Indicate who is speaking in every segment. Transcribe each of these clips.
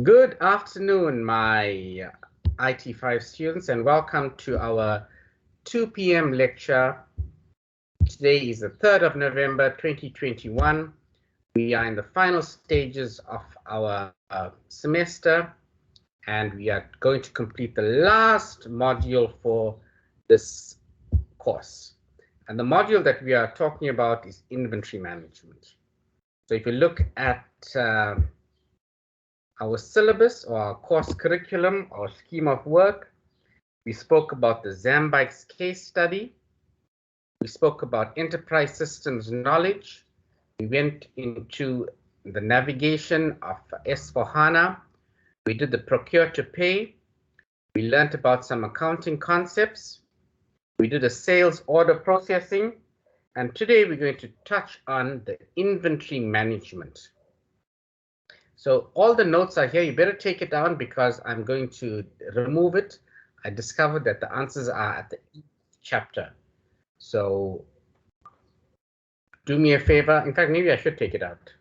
Speaker 1: Good afternoon, my IT5 students, and welcome to our 2 p.m. lecture. Today is the 3rd of November, 2021. We are in the final stages of our semester, and we are going to complete the last module for this course. And the module that we are talking about is inventory management. So if you look at our syllabus or our course curriculum or scheme of work, we spoke about the Zambikes case study. We spoke about enterprise systems knowledge. We went into the navigation of S/4HANA. We did the procure to pay. We learned about some accounting concepts. We did a sales order processing. And today we're going to touch on the inventory management. So all the notes are here. You better take it down because I'm going to remove it. I discovered that the answers are at the chapter. So do me a favor. In fact, maybe I should take it out.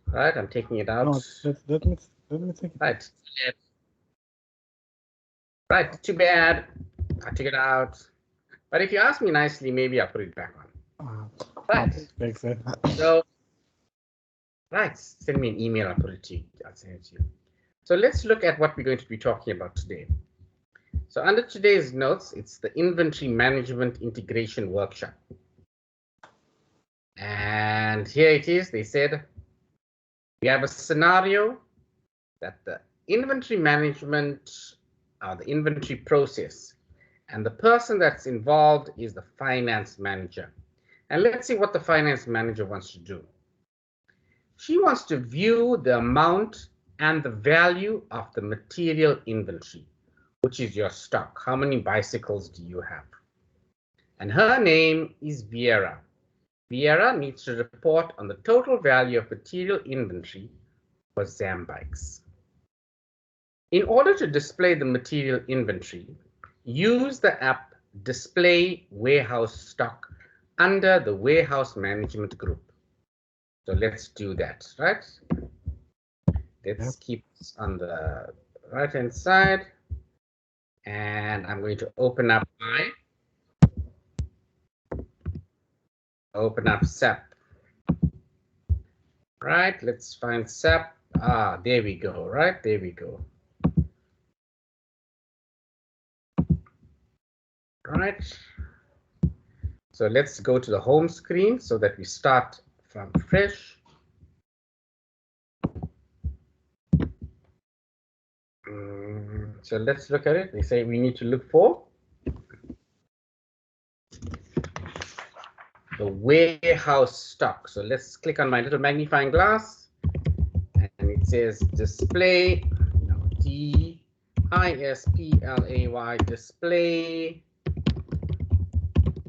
Speaker 1: All right, I'm taking it out.
Speaker 2: No, let me take it.
Speaker 1: Right. Right, too bad. I took it out. But if you ask me nicely, maybe I'll put it back on. Right. So, right, send me an email, I'll put it to you. I'll send it to you. So let's look at what we're going to be talking about today. So under today's notes, it's the inventory management integration workshop. And here it is. They said we have a scenario that the inventory management, the inventory process, and the person that's involved is the finance manager. And let's see what the finance manager wants to do. She wants to view the amount and the value of the material inventory, which is your stock. How many bicycles do you have? And her name is Viera. Viera needs to report on the total value of material inventory for Zambikes. In order to display the material inventory, use the app Display Warehouse Stock under the Warehouse Management group. So let's do that, right? Let's keep this on the right-hand side. And I'm going to open up SAP. Right, let's find SAP. There we go, right? There we go. Right. So let's go to the home screen so that we start from fresh. So let's look at it. They say we need to look for the warehouse stock. So let's click on my little magnifying glass and it says display, D-I-S-P-L-A-Y, display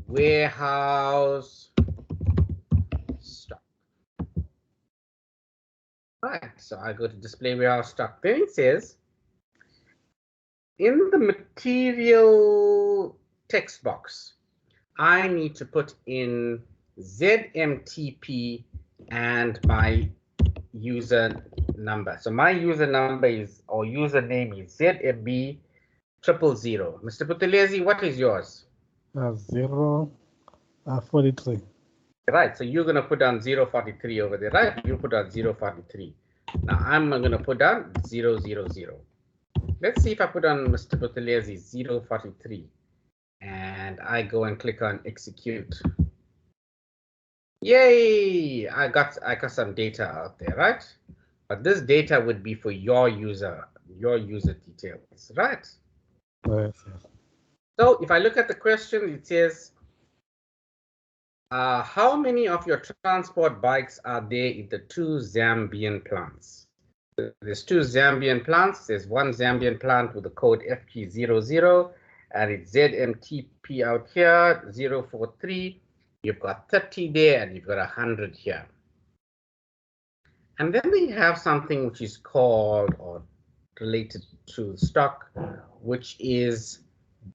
Speaker 1: warehouse stock. Right, so I go to display warehouse stock. Then it says in the material text box, I need to put in ZMTP and my user number. So my user number is, or username is ZMB000. Mr. Putelezi, what is yours?
Speaker 2: 043.
Speaker 1: Right, so you're going to put down 043 over there, right? You put down 043. Now I'm going to put down 000. Let's see if I put on Mr. Putelezi 043 and I go and click on execute. Yay! I got some data out there, right? But this data would be for your user details, right?
Speaker 2: Yes.
Speaker 1: So if I look at the question, it says, how many of your transport bikes are there in the 2 Zambian plants? There's 2 Zambian plants. There's one Zambian plant with the code FG00 and it's ZMTP out here, 043. You've got 30 there and you've got 100 here. And then they have something which is called or related to stock, which is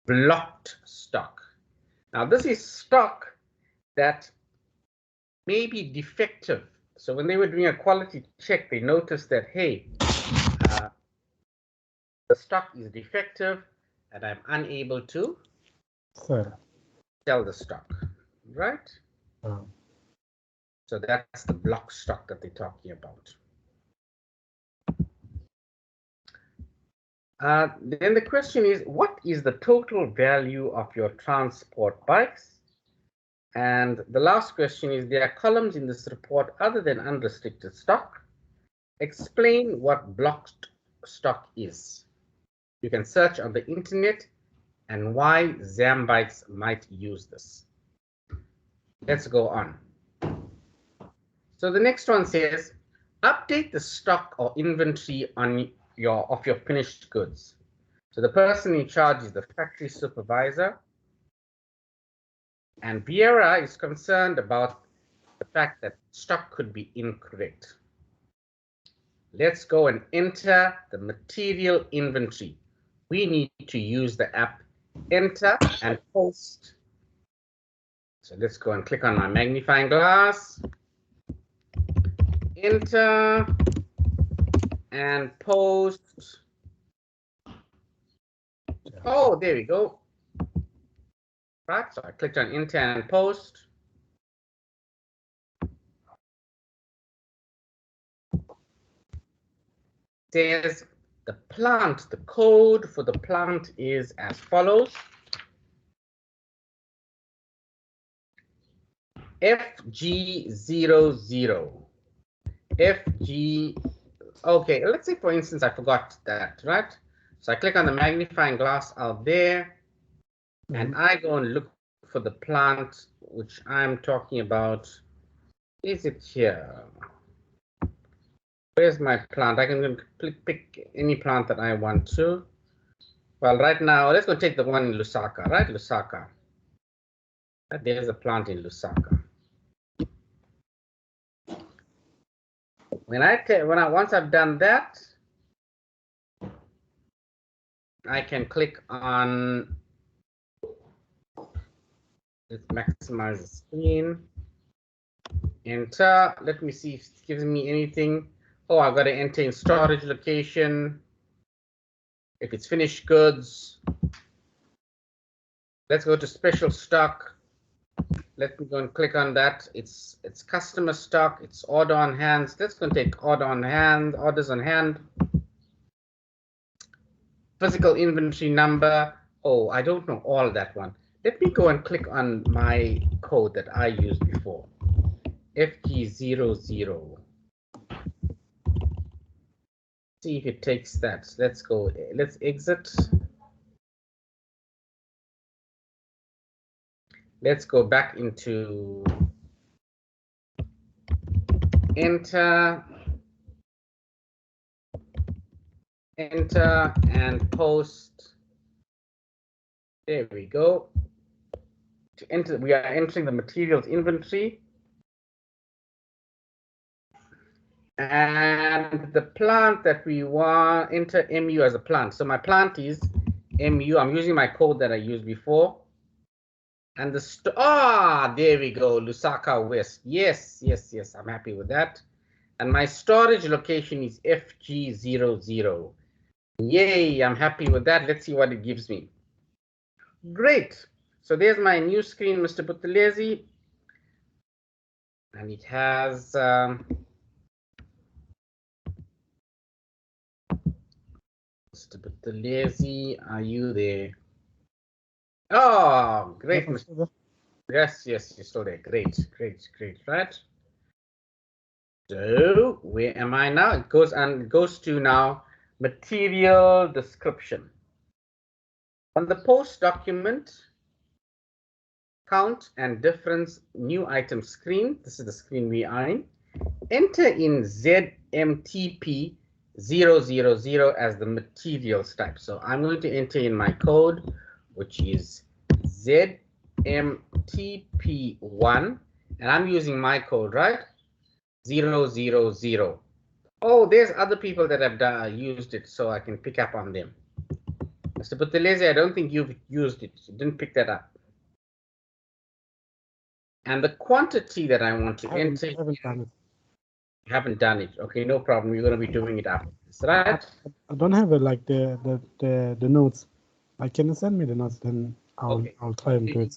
Speaker 1: blocked stock. Now this is stock that may be defective. So when they were doing a quality check, they noticed that, hey, the stock is defective and I'm unable to sell the stock, right? So that's the block stock that they're talking about. Then the question is, what is the total value of your transport bikes? And the last question is, there are columns in this report other than unrestricted stock. Explain what blocked stock is. You can search on the internet and why Zambikes might use this. Let's go on. So the next one says, update the stock or inventory on your finished goods. So the person in charge is the factory supervisor. And Vieira is concerned about the fact that stock could be incorrect. Let's go and enter the material inventory. We need to use the app Enter and Post. So let's go and click on my magnifying glass. Enter and Post. Oh, there we go. Right, so I clicked on Enter and Post. Says the plant, the code for the plant is as follows. FG00. FG, okay, let's say for instance, I forgot that, right? So I click on the magnifying glass out there and I go and look for the plant which I'm talking about. Is it here? Where's my plant? I can pick any plant that I want to. Well, right now, let's go take the one in Lusaka, right? Lusaka. There's a plant in Lusaka. Once I've done that, I can click on, let's maximize the screen. Enter. Let me see if it gives me anything. Oh, I've got to enter in storage location. If it's finished goods. Let's go to special stock. Let me go and click on that. It's customer stock. It's order on hand. Let's go and take order on hand, orders on hand. Physical inventory number. Oh, I don't know all that one. Let me go and click on my code that I used before. FG00. See if it takes that. Let's go. Let's exit. Let's go back into enter and post. There we go. To enter, we are entering the materials inventory. And the plant that we want, enter MU as a plant. So my plant is MU. I'm using my code that I used before. And the there we go, Lusaka West. Yes, I'm happy with that. And my storage location is FG00. Yay, I'm happy with that. Let's see what it gives me. Great. So there's my new screen, Mr. Buthelezi. And it has Mr. Buthelezi, are you there? Oh, great. Yes, you're still there. Great, right? So where am I now? It goes to now material description. On the post document, count and difference new item screen. This is the screen we are in. Enter in ZMTP 000 as the materials type. So I'm going to enter in my code, which is ZMTP1, and I'm using my code, right? 000. Oh, there's other people that have used it, so I can pick up on them. Mr. Buthelezi, I don't think you've used it. You didn't pick that up. And the quantity that I want to enter. You haven't done it. Okay, no problem. You're going to be doing it after this, right?
Speaker 2: I don't have it like the notes. Can you send me the notes? Then I'll try and do it.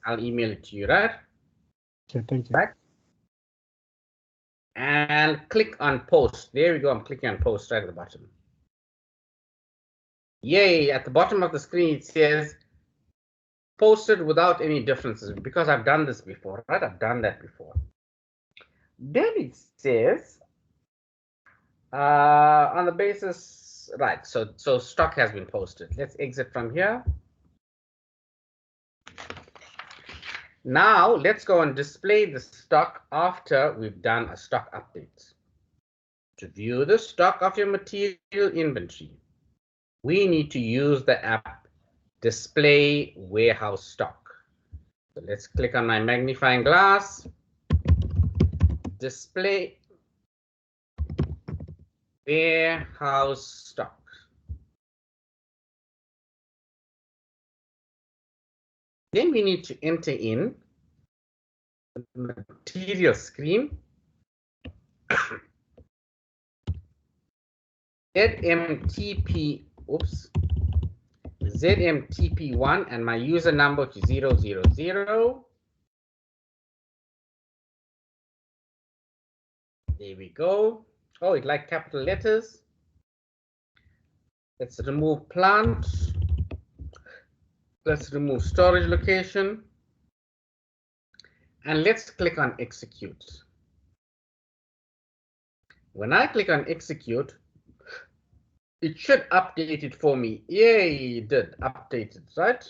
Speaker 1: I'll email it to you, right?
Speaker 2: Okay, thank you.
Speaker 1: Right. And click on post. There we go. I'm clicking on post right at the bottom. Yay! At the bottom of the screen it says posted without any differences, because I've done this before, right? I've done that before. Then it says on the basis, right? So stock has been posted. Let's exit from here. Now let's go and display the stock after we've done a stock update. To view the stock of your material inventory, we need to use the app Display Warehouse Stock. So let's click on my magnifying glass, Display Warehouse Stock. Then we need to enter in the material screen ZMTP1 and my user number to 000. There we go. Oh, it liked capital letters. Let's remove plant. Let's remove storage location. And let's click on execute. When I click on execute, it should update it for me. Yay, it did update it, right?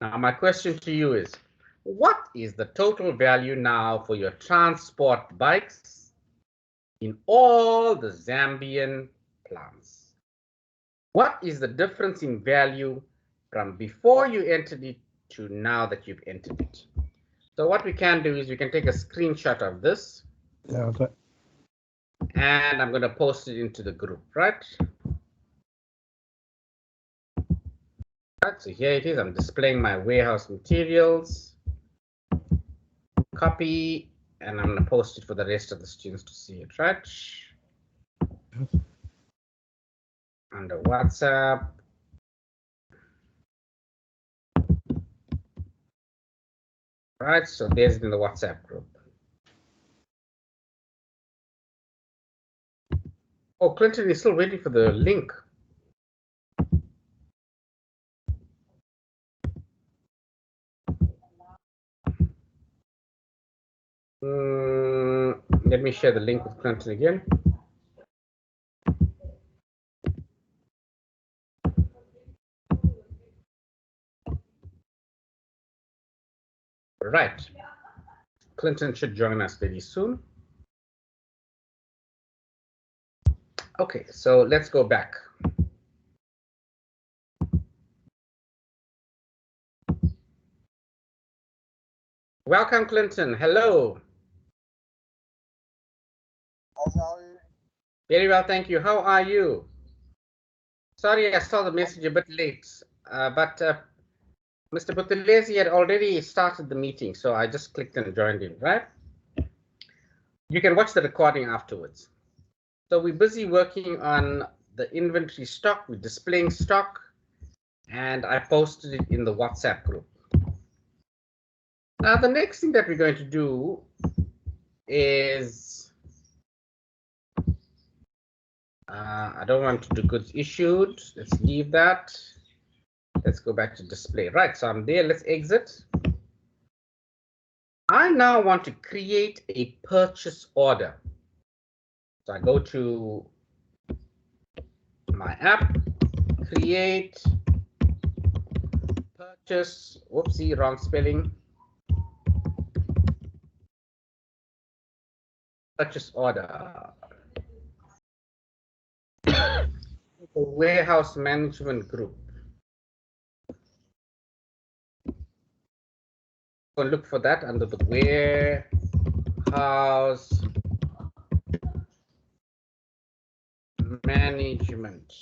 Speaker 1: Now my question to you is, what is the total value now for your transport bikes in all the Zambian plants? What is the difference in value from before you entered it to now that you've entered it? So what we can do is we can take a screenshot of this.
Speaker 2: Yeah, but
Speaker 1: and I'm going to post it into the group, right? Right, so here it is. I'm displaying my warehouse materials. Copy, and I'm going to post it for the rest of the students to see it, right? Under WhatsApp. Right, so there's it in the WhatsApp group. Oh, Clinton is still waiting for the link. Let me share the link with Clinton again. Right. Clinton should join us very soon. Okay, so let's go back. Welcome, Clinton. Hello.
Speaker 3: How are you?
Speaker 1: Very well, thank you. How are you? Sorry, I saw the message a bit late, but Mr. Buthelezi had already started the meeting, so I just clicked and joined in, right? You can watch the recording afterwards. So we're busy working on the inventory stock, we're displaying stock, and I posted it in the WhatsApp group. Now, the next thing that we're going to do is, I don't want to do goods issued. Let's leave that. Let's go back to display. Right, so I'm there. Let's exit. I now want to create a purchase order. So I go to my app, create purchase, whoopsie, wrong spelling. Purchase order. Warehouse management group. Go look for that under the warehouse management.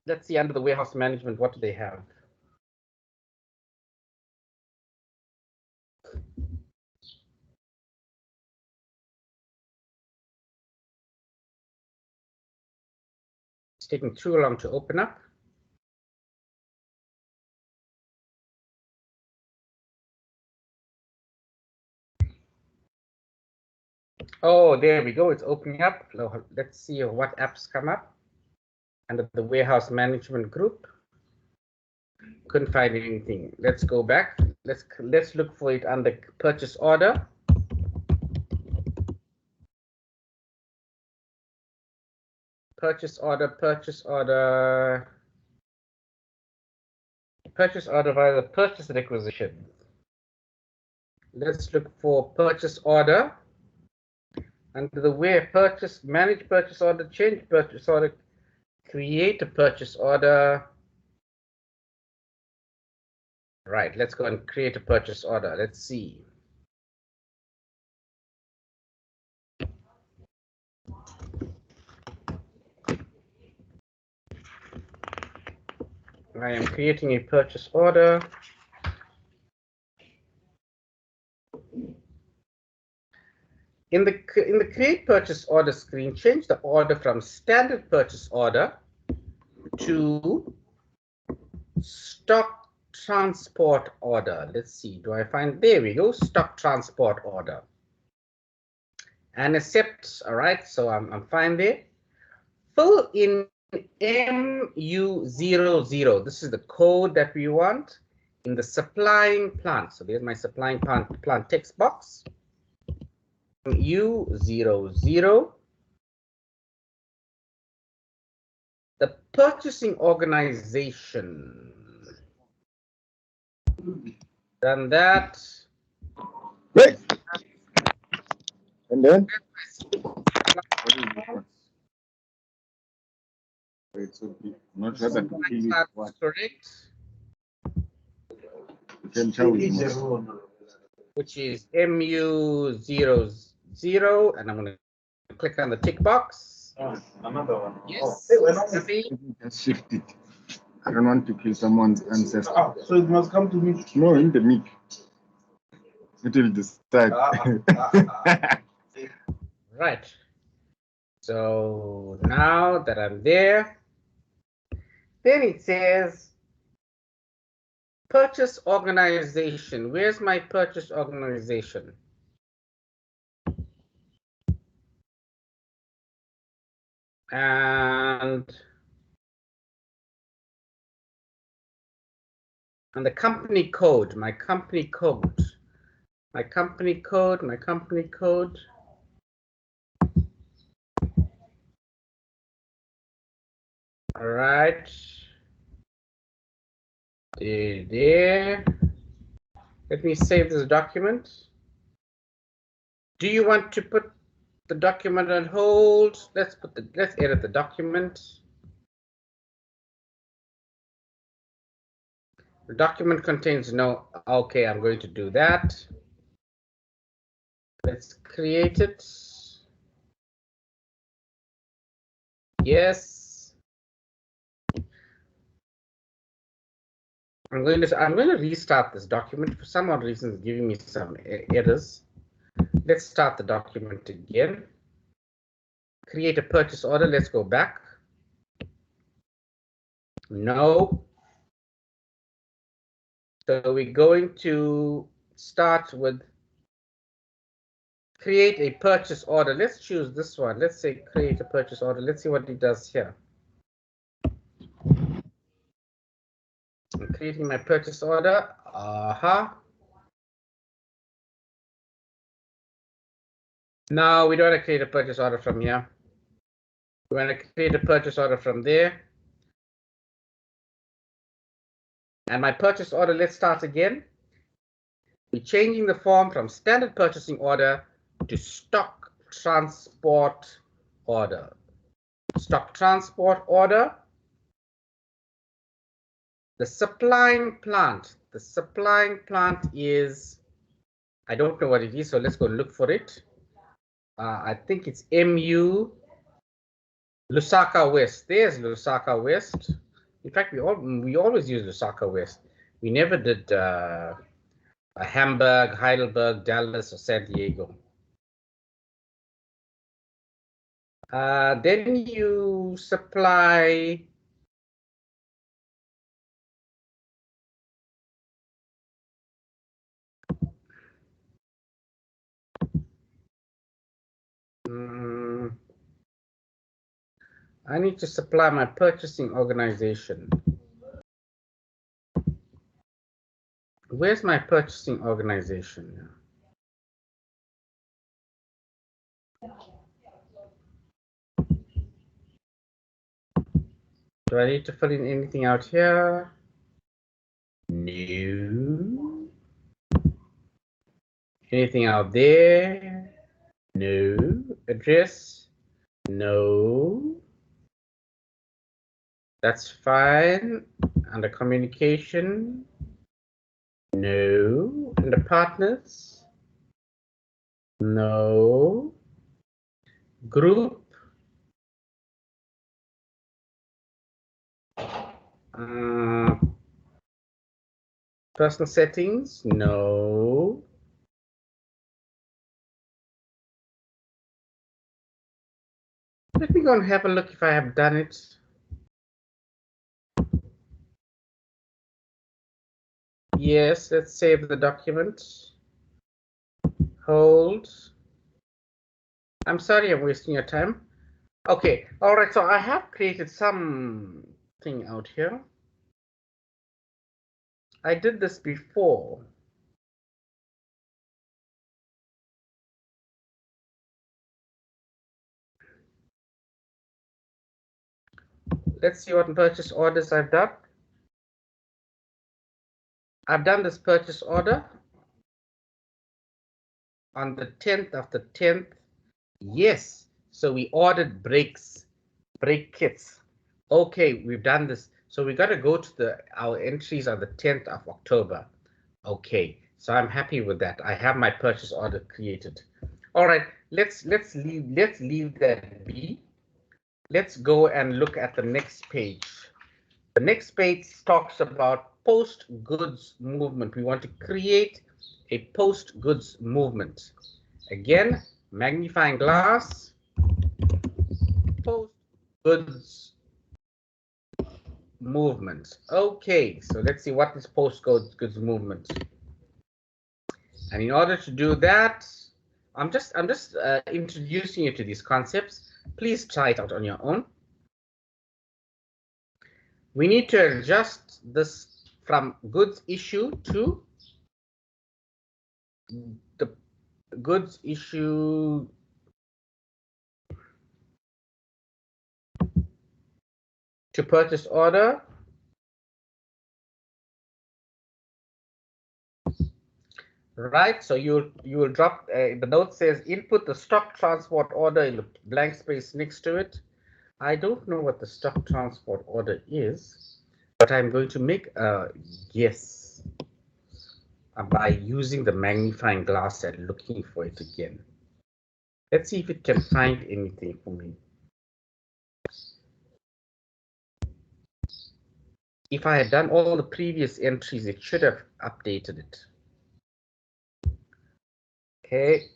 Speaker 1: Let's see under the warehouse management, what do they have? taking too long to open up. Oh, there we go. It's opening up. Let's see what apps come up under the warehouse management group. Couldn't find anything. Let's go back. Let's look for it under purchase order. Purchase order via the purchase requisition. Let's look for purchase order under the where purchase, manage purchase order, change purchase order, create a purchase order. Right, let's go and create a purchase order. Let's see. I am creating a purchase order. In the create purchase order screen, change the order from standard purchase order to stock transport order. Let's see, do I find, there we go, stock transport order. And accept, all right, so I'm fine there. Fill in MU00, this is the code that we want in the supplying plant. So there's my supplying plant text box. U00. The purchasing organization. Done that.
Speaker 3: Right. And then? It's okay. Not sure that
Speaker 1: that's correct. Which is MU00, and I'm going to click on the tick box.
Speaker 4: Another one.
Speaker 1: Yes.
Speaker 3: Just shift it. I don't want to kill someone's ancestor.
Speaker 4: So it must come to me.
Speaker 3: No, in the meat. It will decide.
Speaker 1: Right. So now that I'm there, then it says purchase organization. Where's my purchase organization? And the company code, my company code. All right. There. Let me save this document. Do you want to put the document on hold? Let's edit the document. The document contains no, okay, I'm going to do that. Let's create it. Yes. I'm going to restart this document. For some odd reason, it's giving me some errors. Let's start the document again. Create a purchase order. Let's go back. No. So we're going to start with create a purchase order. Let's choose this one. Let's say create a purchase order. Let's see what it does here. I'm creating my purchase order. Now we don't want to create a purchase order from here. We want to create a purchase order from there. And my purchase order, let's start again. We're changing the form from standard purchasing order to stock transport order. Stock transport order. The supplying plant is, I don't know what it is, so let's go look for it. I think it's MU Lusaka West. There's Lusaka West. In fact, we always use Lusaka West. We never did Hamburg, Heidelberg, Dallas, or San Diego. Then you supply I need to supply my purchasing organization. Where's my purchasing organization? Do I need to fill in anything out here? No. Anything out there? No. Address? No. That's fine. Under communication? No. Under partners? No. Group? Personal settings? No. Let me go and have a look if I have done it. Yes, let's save the document. Hold. I'm sorry I'm wasting your time. Okay, all right, so I have created something out here. I did this before. Let's see what purchase orders I've done. I've done this purchase order on the 10th of the 10th. Yes, so we ordered brakes, brake kits. Okay, we've done this. So we got to go to our entries on the 10th of October. Okay, so I'm happy with that. I have my purchase order created. All right, let's leave that be. Let's go and look at the next page. The next page talks about post-goods movement. We want to create a post-goods movement. Again, magnifying glass, post-goods movement. Okay, so let's see what is post-goods movement. And in order to do that, I'm just introducing you to these concepts. Please try it out on your own. We need to adjust this from goods issue to the goods issue to purchase order. Right, so you will drop the note says input the stock transport order in the blank space next to it. I don't know what the stock transport order is, but I'm going to make a guess by using the magnifying glass and looking for it again. Let's see if it can find anything for me. If I had done all the previous entries, it should have updated it. Okay.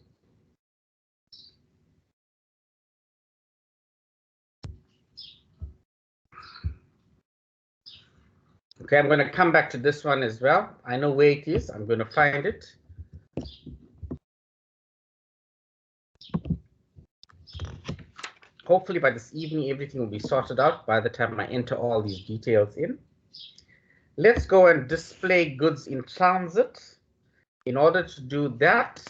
Speaker 1: Okay, I'm going to come back to this one as well. I know where it is. I'm going to find it. Hopefully by this evening, everything will be sorted out by the time I enter all these details in. Let's go and display goods in transit. In order to do that,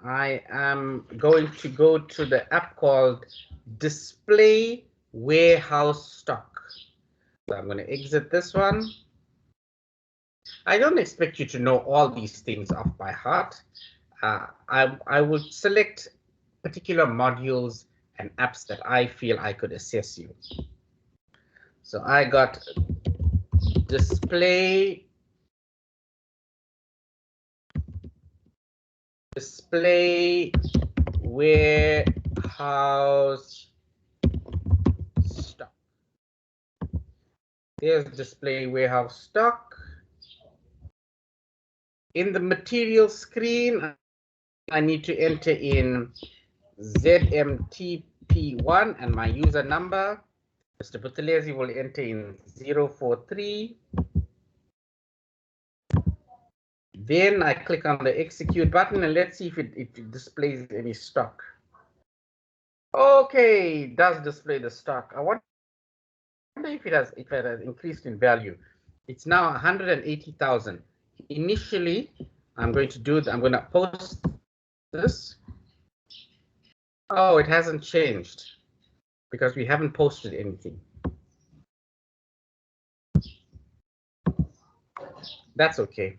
Speaker 1: I am going to go to the app called Display Warehouse Stock. So I'm going to exit this one. I don't expect you to know all these things off by heart. I will select particular modules and apps that I feel I could assess you. So I got display warehouse stock. There's display warehouse stock. In the material screen, I need to enter in ZMT P1 and my user number. Mr. Buthelezi will enter in 043. Then I click on the execute button and let's see if it displays any stock. Okay, it does display the stock. I wonder if it has increased in value. It's now 180,000. Initially, I'm going to post this. Oh, it hasn't changed because we haven't posted anything. That's okay.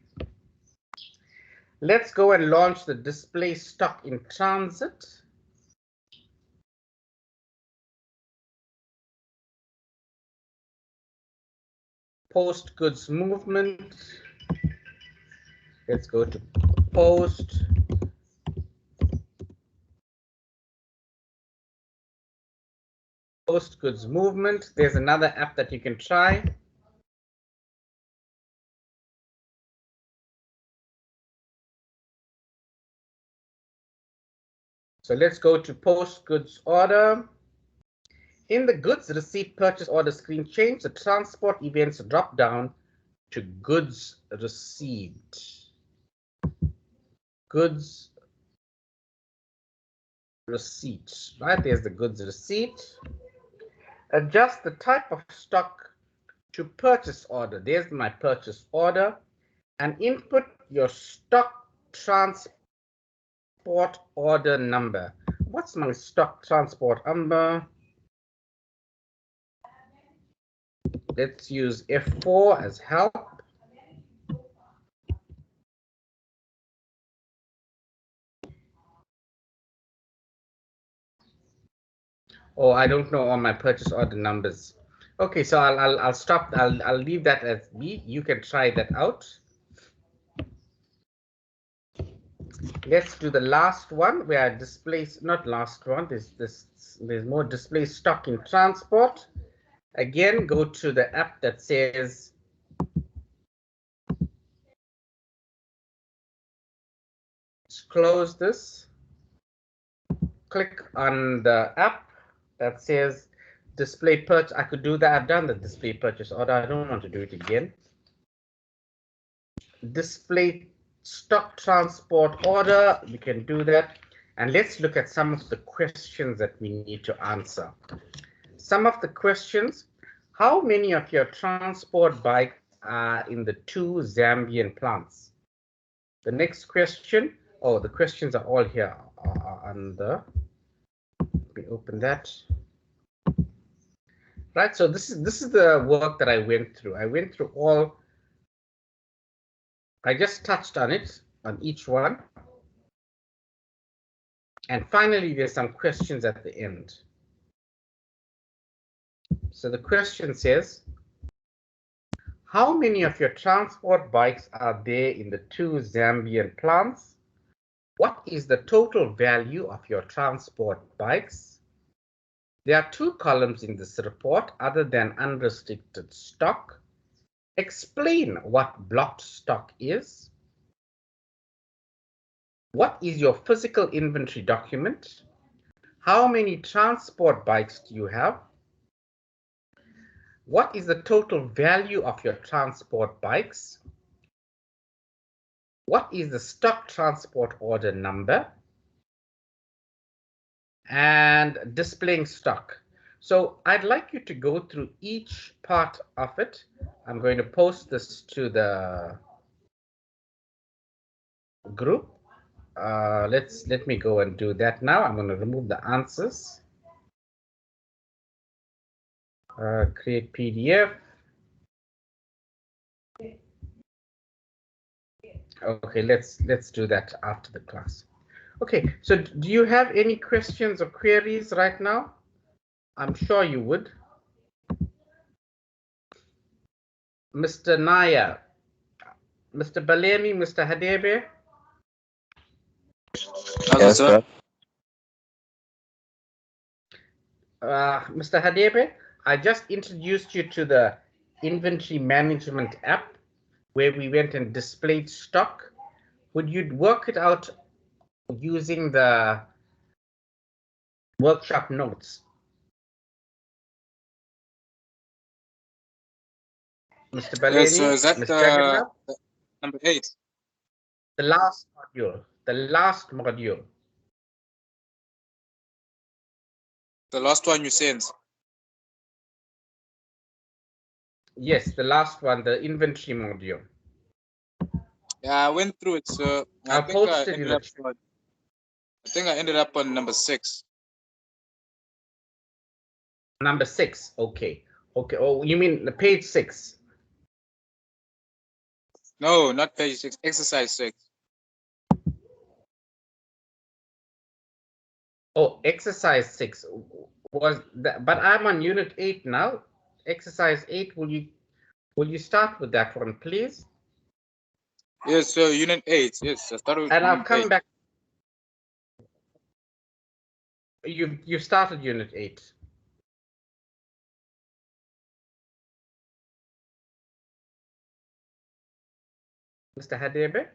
Speaker 1: Let's go and launch the display stock in transit. Post goods movement. Let's go to post. Post goods movement. There's another app that you can try. So let's go to post goods order. In the goods receipt purchase order screen, change the transport events drop down to goods received. Goods receipt, right? There's the goods receipt. Adjust the type of stock to purchase order. There's my purchase order. And input your stock transport order number. What's my stock transport number? Let's use F4 as help. Oh, I don't know all my purchase order numbers. Okay, so I'll stop. I'll leave that as B. You can try that out. Let's do the last one where I displays, not last one. There's more display stock in transport. Again, go to the app that says close this. Click on the app that says display purchase. I could do that. I've done the display purchase order. I don't want to do it again. Display stock transport order. We can do that. And let's look at some of the questions that we need to answer. Some of the questions: how many of your transport bikes are in the 2 Zambian plants? The next question, oh, the questions are all here on the, let me open that. Right, so this is the work that I went through. I went through all, I just touched on it, on each one. And finally, there's some questions at the end. So the question says, how many of your transport bikes are there in the 2 Zambian plants? What is the total value of your transport bikes? There are 2 columns in this report other than unrestricted stock. Explain what blocked stock is. What is your physical inventory document? How many transport bikes do you have? What is the total value of your transport bikes? What is the stock transport order number? And displaying stock. So I'd like you to go through each part of it. I'm going to post this to the group. Let me go and do that now. I'm going to remove the answers. Create PDF. Okay, let's do that after the class. Okay, so do you have any questions or queries right now? I'm sure you would. Mr. Naya, Mr. Balemi, Mr. Hadebe.
Speaker 5: Yes, sir.
Speaker 1: Mr. Hadebe, I just introduced you to the inventory management app where we went and displayed stock. Would you work it out using the workshop notes. Mr. Baleni,
Speaker 5: Yes, so is that
Speaker 1: Ms. Jagannath?
Speaker 5: number 8?
Speaker 1: The last module. The last module.
Speaker 5: The last one you sent.
Speaker 1: Yes, the last one, the inventory module.
Speaker 5: Yeah, I went through it, so I think I ended up on number 6.
Speaker 1: Number 6, okay. Okay, oh, you mean the page 6?
Speaker 5: No, not page 6, exercise 6.
Speaker 1: Oh, exercise 6 was that, but I'm on unit 8 now. Exercise 8, will you start with that one, please?
Speaker 5: Yes, so unit 8, yes, I started with
Speaker 1: and
Speaker 5: unit
Speaker 1: I'll come
Speaker 5: 8.
Speaker 1: back. You started unit 8. Mr. Hadebe?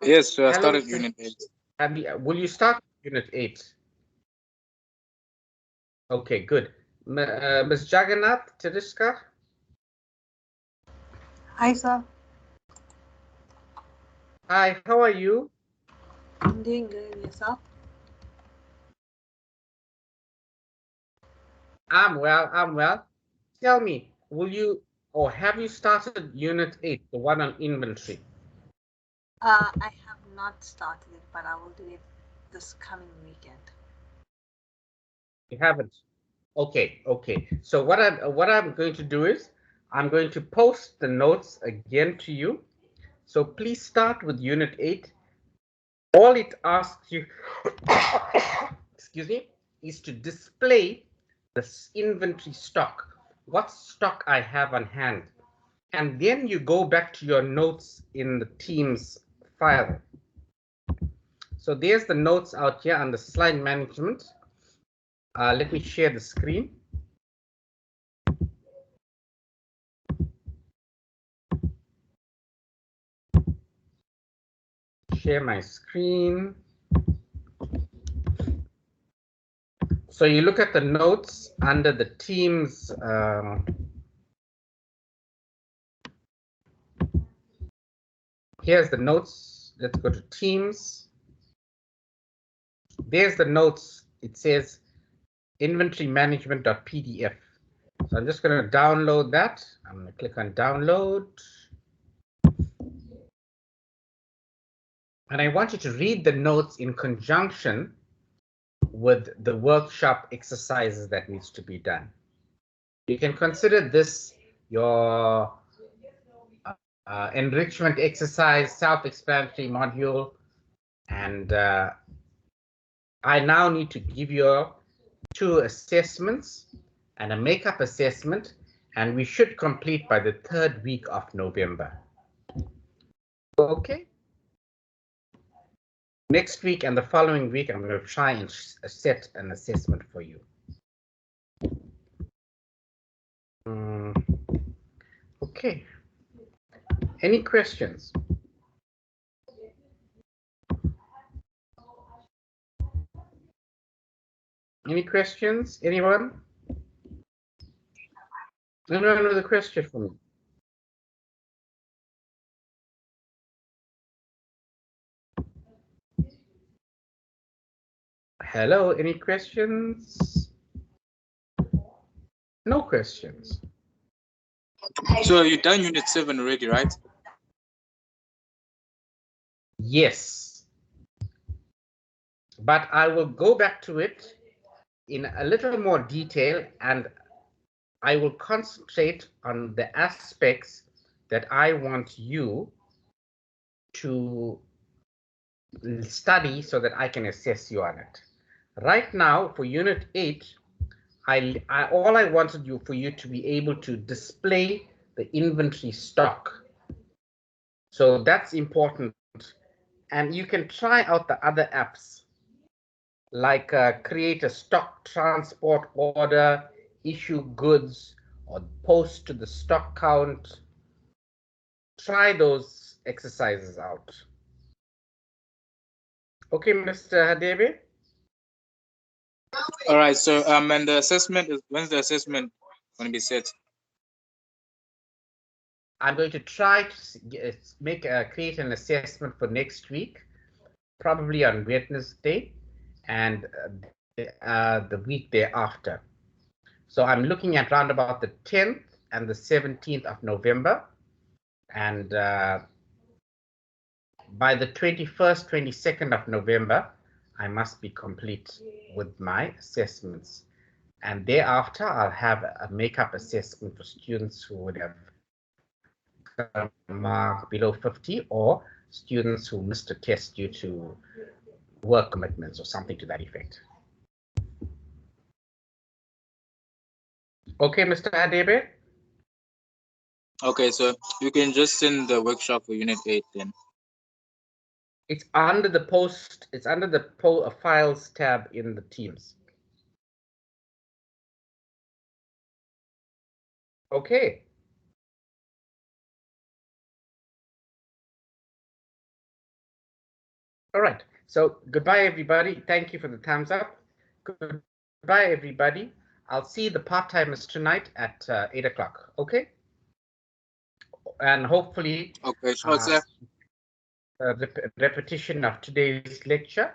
Speaker 5: Yes, so I
Speaker 1: Hello,
Speaker 5: started unit 8.
Speaker 1: Will you start unit 8? Okay, good. Ms. Jagannath Tedesca?
Speaker 6: Hi, sir.
Speaker 1: Hi, how are you?
Speaker 6: I'm doing good. Yourself?
Speaker 1: I'm well. Tell me, will you, or have you started unit 8, the one on inventory?
Speaker 6: I have not started it, but I will do it this coming weekend.
Speaker 1: You haven't? Okay. So what I'm going to do is I'm going to post the notes again to you. So please start with unit 8. All it asks you, excuse me, is to display this inventory stock, what stock I have on hand. And then you go back to your notes in the Teams file. So there's the notes out here on the slide management. Let me share the screen. Share my screen. So you look at the notes under the Teams. Here's the notes. Let's go to Teams. There's the notes. It says inventory management.pdf. So I'm just going to download that. I'm going to click on download. And I want you to read the notes in conjunction with the workshop exercises that needs to be done. You can consider this your enrichment exercise, self-explanatory module. And I now need to give you 2 assessments and a makeup assessment, and we should complete by the 3rd week of November. Okay. Next week and the following week, I'm going to try and set an assessment for you. Okay. Any questions? Any questions? Anyone? Anyone with a question for me? Hello, any questions? No questions.
Speaker 5: So you've done unit 7 already, right?
Speaker 1: Yes. But I will go back to it in a little more detail, and I will concentrate on the aspects that I want you to study so that I can assess you on it. Right now, for Unit 8, all I wanted for you to be able to display the inventory stock. So that's important. And you can try out the other apps, like create a stock transport order, issue goods, or post to the stock count. Try those exercises out. Okay, Mr. Hadebe.
Speaker 5: All right. So and the assessment is, when's the assessment going to be set?
Speaker 1: I'm going to try to create an assessment for next week, probably on Wednesday and the week thereafter. So I'm looking at round about the 10th and the 17th of November. And by the 21st, 22nd of November, I must be complete with my assessments. And thereafter, I'll have a make-up assessment for students who would have mark below 50 or students who missed a test due to work commitments or something to that effect. Okay, Mr. Adebe?
Speaker 5: Okay, so you can just send the workshop for Unit 8 then.
Speaker 1: It's under the post, it's under the files tab in the Teams. Okay. All right. So goodbye, everybody. Thank you for the thumbs up. Goodbye, everybody. I'll see the part-timers tonight at 8 o'clock. Okay. And hopefully,
Speaker 5: Okay, sure, sir.
Speaker 1: Repetition of today's lecture.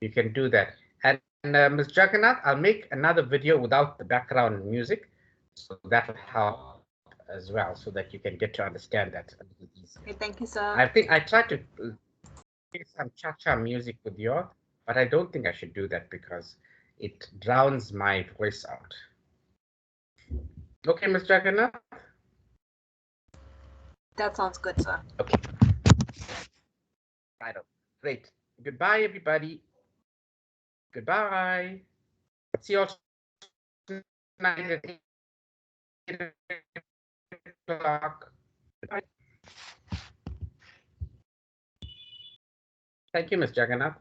Speaker 1: You can do that. And Ms. Jagannath, I'll make another video without the background music, so that will help as well, so that you can get to understand that a little easier.
Speaker 6: Okay, thank you, sir.
Speaker 1: I think I tried to play some cha-cha music with you, but I don't think I should do that because it drowns my voice out. Okay, Ms. Jagannath?
Speaker 6: That sounds good, sir.
Speaker 1: Okay. Right. Great. Goodbye, everybody. Goodbye. See you all tonight at 8 o'clock. Goodbye. Thank you, Ms. Jagannath.